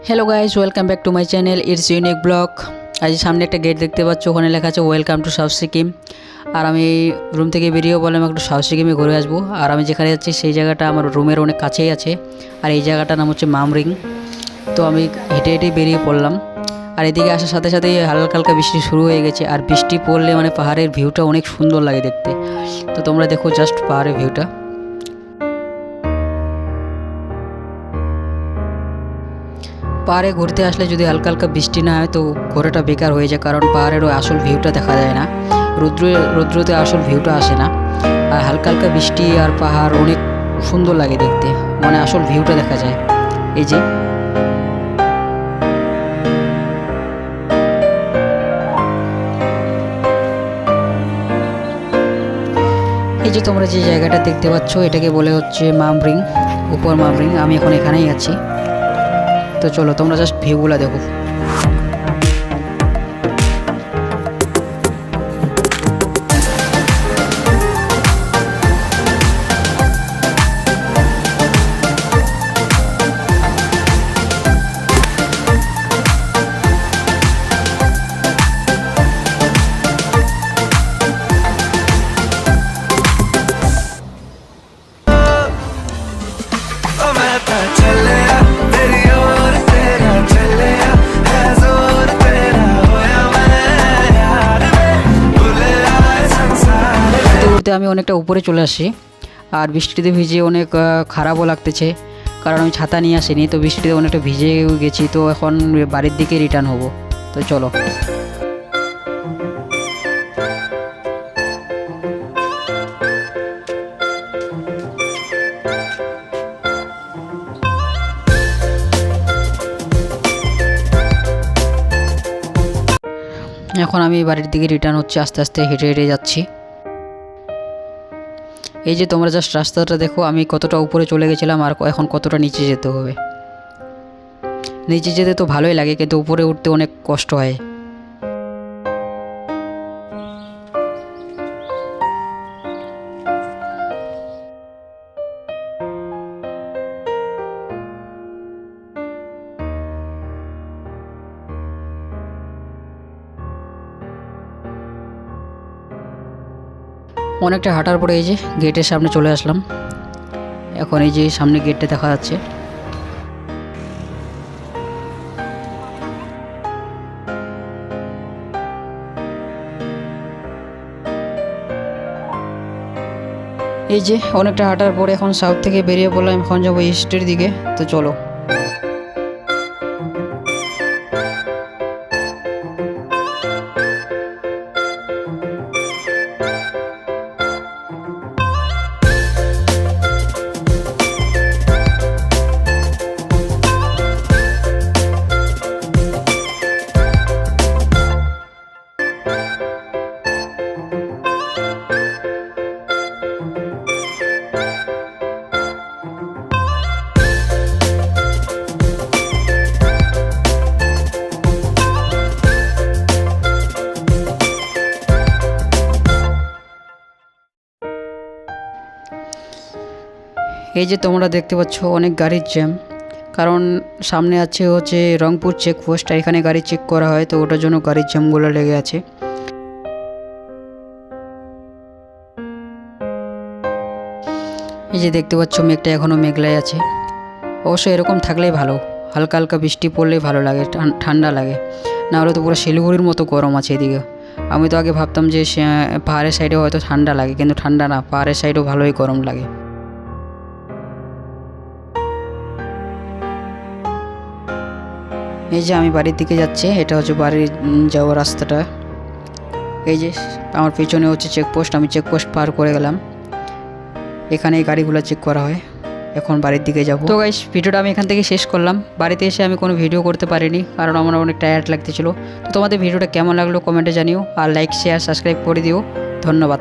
Hello guys, welcome back to my channel it's unique blog. আজ সামনে একটা gate দেখতে পাচ্ছ, ওখানে লেখা আছে ওয়েলকাম টু সাউথ সিকিম। আর আমি রুম থেকে বেরিয়েও বললাম একটু সাউথ সিকিমে ঘুরে আসবো। আর আমি যেখানে যাচ্ছি সেই জায়গাটা আমার রুমের অনেক কাছেই আছে। আর এই জায়গাটার নাম হচ্ছে মামরিং। তো আমি হেঁটে হেঁটে বেরিয়ে পড়লাম। আর এদিকে আসার সাথে সাথেই হালকা হালকা বৃষ্টি শুরু হয়ে গেছে। আর বৃষ্টি পড়লে মানে পাহাড়ের ভিউটা অনেক সুন্দর লাগে দেখতে। তো তোমরা দেখো জাস্ট পাহাড়ের ভিউটা। পাহাড়ে ঘুরতে আসলে যদি হালকা হালকা বৃষ্টি না হয় তো ঘোরাটা বেকার হয়ে যায়, কারণ পাহাড়ের ওই আসল ভিউটা দেখা যায় না। রৌদ্রতে আসল ভিউটা আসে না। আর হালকা হালকা বৃষ্টি আর পাহাড় অনেক সুন্দর লাগে দেখতে, মানে আসল ভিউটা দেখা যায়। এই যে তোমরা যে জায়গাটা দেখতে পাচ্ছ এটাকে বলে হচ্ছে মামরিং, উপর মামরিং। আমি এখন এখানেই আছি। তো চলো তোমরা জাস্ট ভিউগুলো দেখো। আমি অনেকটা উপরে চলে আসি। আর বৃষ্টিতে ভিজে অনেক খারাপও লাগতেছে, কারণ আমি ছাতা নিয়ে আসিনি। তো বৃষ্টিতে অনেকটা ভিজে গেছি। তো এখন বাড়ির দিকে রিটার্ন হব। তো চলো। এখন আমি বাড়ির দিকে রিটার্ন হচ্ছে, আস্তে আস্তে হেঁটে হেঁটে যাচ্ছি। এই যে তোমরা জাস্ট রাস্তাটা দেখো, আমি কতটা উপরে চলে গেছিলাম আর এখন কতটা নিচে যেতে হবে। নিচে যেতে তো ভালোই লাগে, কিন্তু উপরে উঠতে অনেক কষ্ট হয়। অনেকটা হাঁটার পরে এই যে গেটের সামনে চলে আসলাম। এখন এই যে সামনে গেটটা দেখা যাচ্ছে। এই যে অনেকটা হাঁটার পরে এখন সাউথ থেকে বেরিয়ে পড়লাম, এখন যাবো ইস্টের দিকে। তো চলো। এই যে তোমরা দেখতে পাচ্ছ অনেক গাড়ির জ্যাম, কারণ সামনে আছে হচ্ছে রংপুর চেকপোস্ট। এখানে গাড়ি চেক করা হয়, তো ওটার জন্য গাড়ির জ্যামগুলো লেগে আছে। এই যে দেখতে পাচ্ছ মেঘটা এখনও মেঘলাই আছে। অবশ্য এরকম থাকলেই ভালো, হালকা হালকা বৃষ্টি পড়লেই ভালো লাগে, ঠান্ডা লাগে। না হলে তো পুরো শিলিগুড়ির মতো গরম আছে এদিকে। আমি তো আগে ভাবতাম যে পাহাড়ের সাইডে হয়তো ঠান্ডা লাগে, কিন্তু ঠান্ডা না, পাহাড়ের সাইডেও ভালোই গরম লাগে। এই যে আমি বাড়ির দিকে যাচ্ছি, এটা হচ্ছে বাড়ির যাওয়ার রাস্তাটা। এই যে আমার পিছনে হচ্ছে চেকপোস্ট, আমি চেকপোস্ট পার করে গেলাম। এখানে এই গাড়িগুলো চেক করা হয়। এখন বাড়ির দিকে যাব। তো গাইস, ভিডিওটা আমি এখান থেকে শেষ করলাম। বাড়িতে এসে আমি কোনো ভিডিও করতে পারিনি, কারণ আমার অনেক টায়ার্ড লাগতেছিল। তো তোমাদের ভিডিওটা কেমন লাগলো কমেন্টে জানিও, আর লাইক শেয়ার সাবস্ক্রাইব করে দিও। ধন্যবাদ।